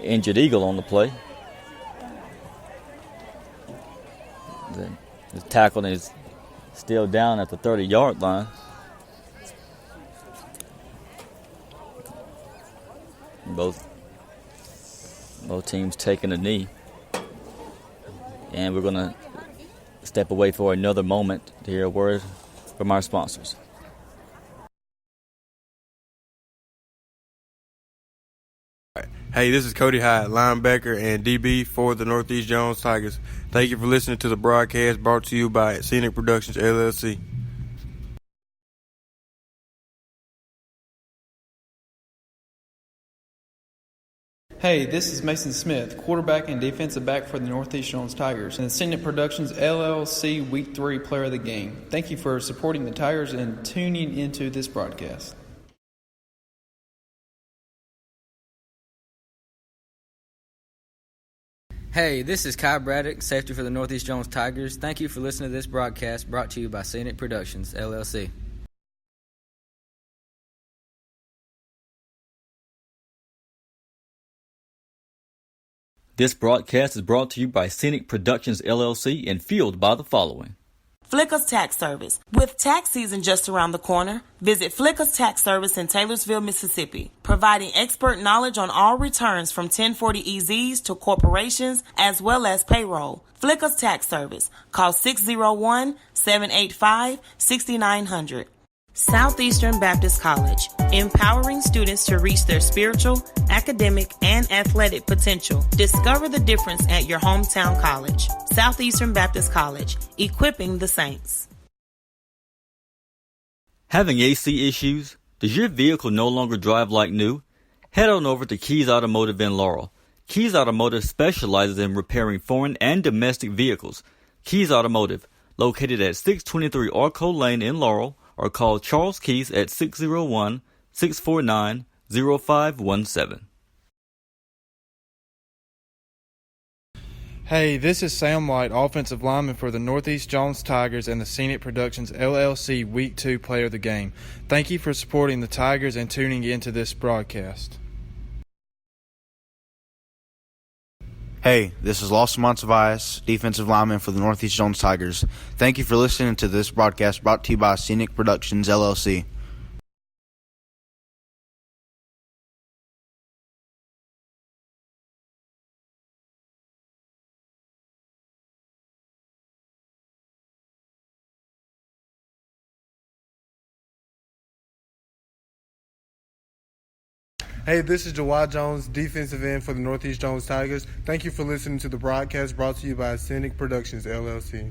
injured Eagle on the play. The tackle is still down at the 30-yard line. Both teams taking a knee. And we're going to step away for another moment to hear a word from our sponsors. Hey, this is Cody Hyde, linebacker and DB for the Northeast Jones Tigers. Thank you for listening to the broadcast brought to you by Scenic Productions, LLC. Hey, this is Mason Smith, quarterback and defensive back for the Northeast Jones Tigers and the Signet Productions LLC Week 3 Player of the Game. Thank you for supporting the Tigers and tuning into this broadcast. Hey, this is Kai Braddock, safety for the Northeast Jones Tigers. Thank you for listening to this broadcast brought to you by Scenic Productions, LLC. This broadcast is brought to you by Scenic Productions, LLC and fueled by the following. Flicker's Tax Service. With tax season just around the corner, visit Flicker's Tax Service in Taylorsville, Mississippi, providing expert knowledge on all returns from 1040EZs to corporations as well as payroll. Flicker's Tax Service. Call 601-785-6900. Southeastern Baptist College, empowering students to reach their spiritual, academic, and athletic potential. Discover the difference at your hometown college. Southeastern Baptist College, equipping the saints. Having AC issues? Does your vehicle no longer drive like new? Head on over to Keys Automotive in Laurel. Keys Automotive specializes in repairing foreign and domestic vehicles. Keys Automotive, located at 623 Arco Lane in Laurel, or call Charles Keys at 601-649-0517. Hey, this is Sam White, offensive lineman for the Northeast Jones Tigers and the Scenic Productions LLC Week 2 Player of the Game. Thank you for supporting the Tigers and tuning into this broadcast. Hey, this is Lawson Montevas, defensive lineman for the Northeast Jones Tigers. Thank you for listening to this broadcast brought to you by Scenic Productions, LLC. Hey, this is Jawad Jones, defensive end for the Northeast Jones Tigers. Thank you for listening to the broadcast brought to you by Scenic Productions, LLC.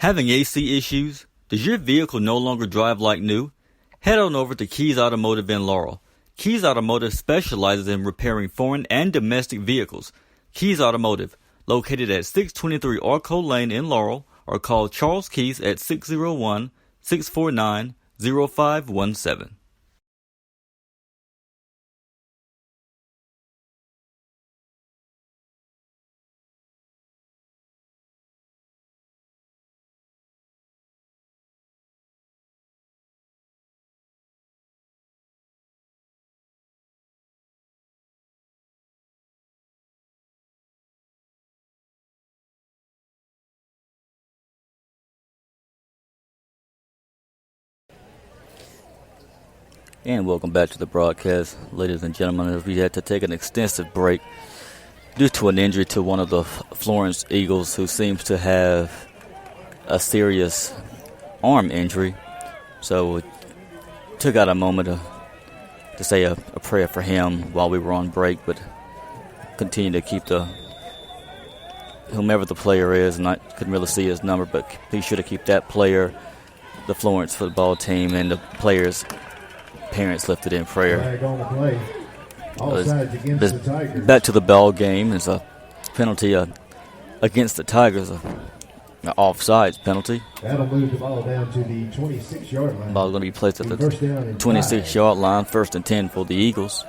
Having AC issues? Does your vehicle no longer drive like new? Head on over to Keys Automotive in Laurel. Keys Automotive specializes in repairing foreign and domestic vehicles. Keys Automotive, located at 623 Arco Lane in Laurel, or call Charles Keys at 601-649-0517. And welcome back to the broadcast, ladies and gentlemen. As we had to take an extensive break due to an injury to one of the Florence Eagles, who seems to have a serious arm injury. So we took out a moment to say a prayer for him while we were on break, but continue to keep whomever the player is, and I couldn't really see his number, but be sure to keep that player, the Florence football team, and the players' parents lifted in prayer. Back to the ball game is a penalty against the Tigers, an offsides penalty. That'll move the ball down to the 26-yard line. Ball is going to be placed at the 26-yard line, 1st and 10 for the Eagles.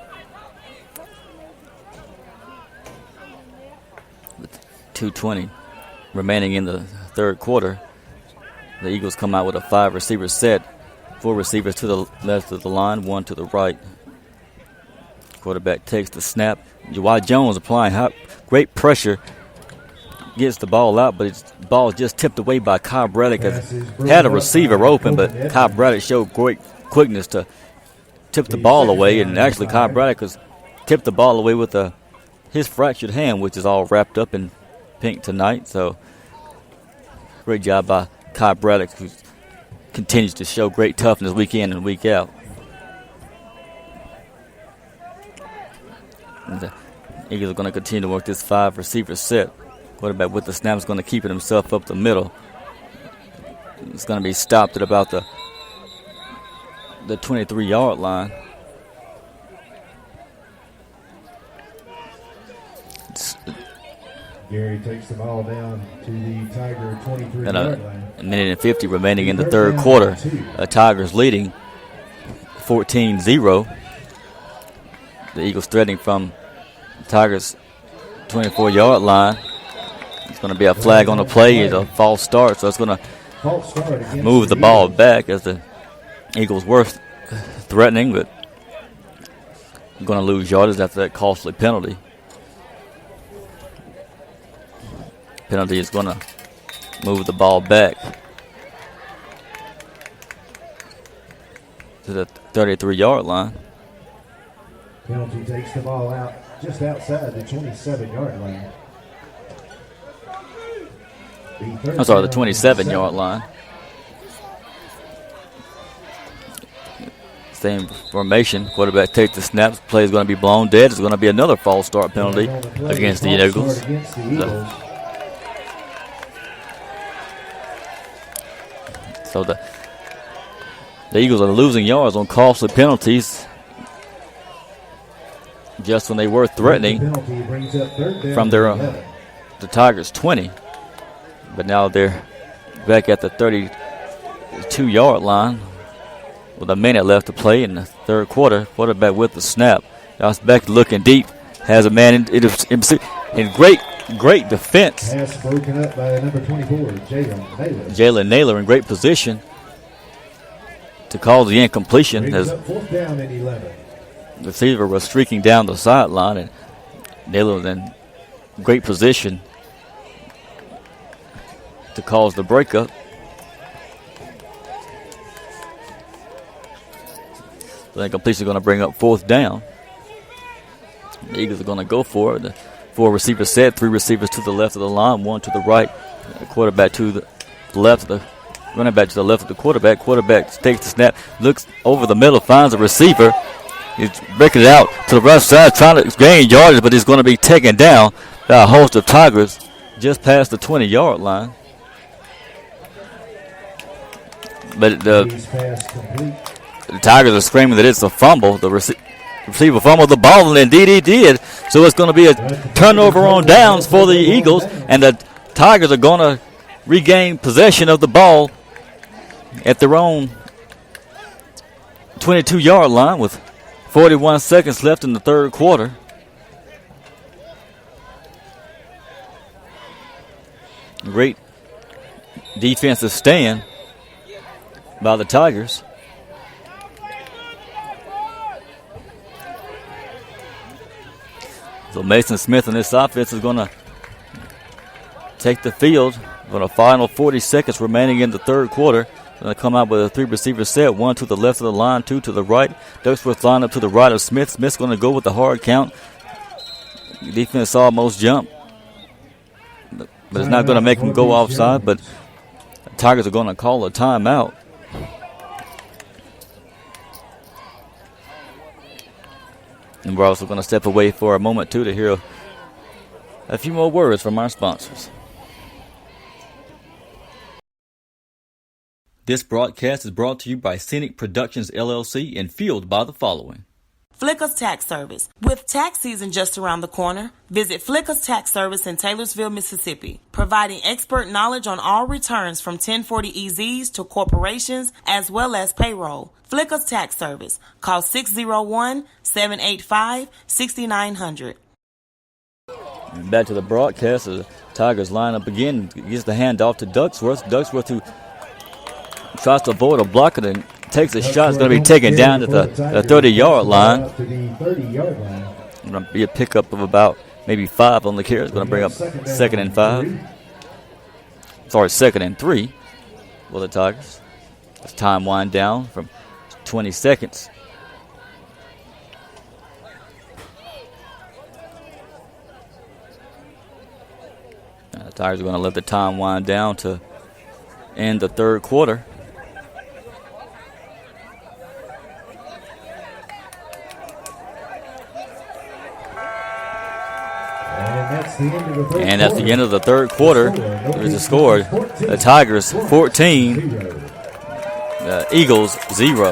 With 2:20 remaining in the third quarter, the Eagles come out with a 5-receiver set. 4 receivers to the left of the line, 1 to the right. Quarterback takes the snap. Jawai Jones applying great pressure. Gets the ball out, but the ball is just tipped away by Kai Braddock. Had a receiver open, but Kai Braddock showed great quickness to tip the ball away. And actually, Kai Braddock has tipped the ball away with his fractured hand, which is all wrapped up in pink tonight. So, great job by Kai Braddock, who continues to show great toughness week in and week out. And the Eagles are going to continue to work this 5-receiver set. Quarterback with the snap is going to keep it himself up the middle. It's going to be stopped at about the 23-yard line. Gary takes the ball down to the Tiger 23-yard line. A minute and 50 remaining in the third quarter. Tigers leading 14-0. The Eagles threatening from the Tigers' 24-yard line. It's going to be a flag on the play. It's a false start, so it's going to move the ball back as the Eagles were threatening, but going to lose yardage after that costly penalty. Penalty is going to move the ball back to the 33-yard line. Penalty takes the ball out just outside the 27-yard line. I'm sorry, the 27-yard line. Same formation. Quarterback takes the snaps. Play is going to be blown dead. It's going to be another false start penalty against the Eagles. So the Eagles are losing yards on costly penalties just when they were threatening from the Tigers' 20. But now they're back at the 32-yard line with a minute left to play in the third quarter. Quarterback with the snap. Now it's back looking deep. Has a man in great defense. Pass broken up by number 24, Jalen Naylor in great position to call the incompletion as fourth down and 11. The receiver was streaking down the sideline, and Naylor was in great position to cause the breakup. The incompletion is going to bring up 4th down. The Eagles are going to go for it. The 4-receiver set, 3 receivers to the left of the line, 1 to the right. The quarterback to the left of the running back to the left of the quarterback. Quarterback takes the snap, looks over the middle, finds a receiver. He's breaking it out to the left side, trying to gain yardage, but he's going to be taken down by a host of Tigers just past the 20-yard line. But He's pass complete. the Tigers are screaming that it's a fumble. The receiver fumbled the ball, and indeed he did. So it's going to be a turnover on downs for the Eagles, and the Tigers are going to regain possession of the ball at their own 22-yard line with 41 seconds left in the third quarter. Great defensive stand by the Tigers. So Mason Smith and this offense is going to take the field for the final 40 seconds remaining in the third quarter. Going to come out with a three-receiver set, one to the left of the line, two to the right. Ducksworth line up to the right of Smith. Smith's going to go with the hard count. Defense almost jumped, but it's not going to make him go offside. But the Tigers are going to call a timeout. And we're also going to step away for a moment, too, to hear a few more words from our sponsors. This broadcast is brought to you by Scenic Productions, LLC, and fueled by the following. Flicker's Tax Service. With tax season just around the corner, visit Flicker's Tax Service in Taylorsville, Mississippi, providing expert knowledge on all returns from 1040 EZs to corporations as well as payroll. Flicker's Tax Service. Call 601-785-6900. Back to the broadcast. The Tigers line up again. Gets the handoff to Ducksworth. Ducksworth, who tries to avoid a block and takes a shot. It's going to be taken down to the 30-yard line. It's going to be a pickup of about maybe 5 on the carry. It's going to bring up second and 3 for the Tigers. As time wind down from 20 seconds. Now the Tigers are going to let the time wind down to end the third quarter. And that's the end of the third quarter. There's a score. The Tigers 14, the Eagles 0.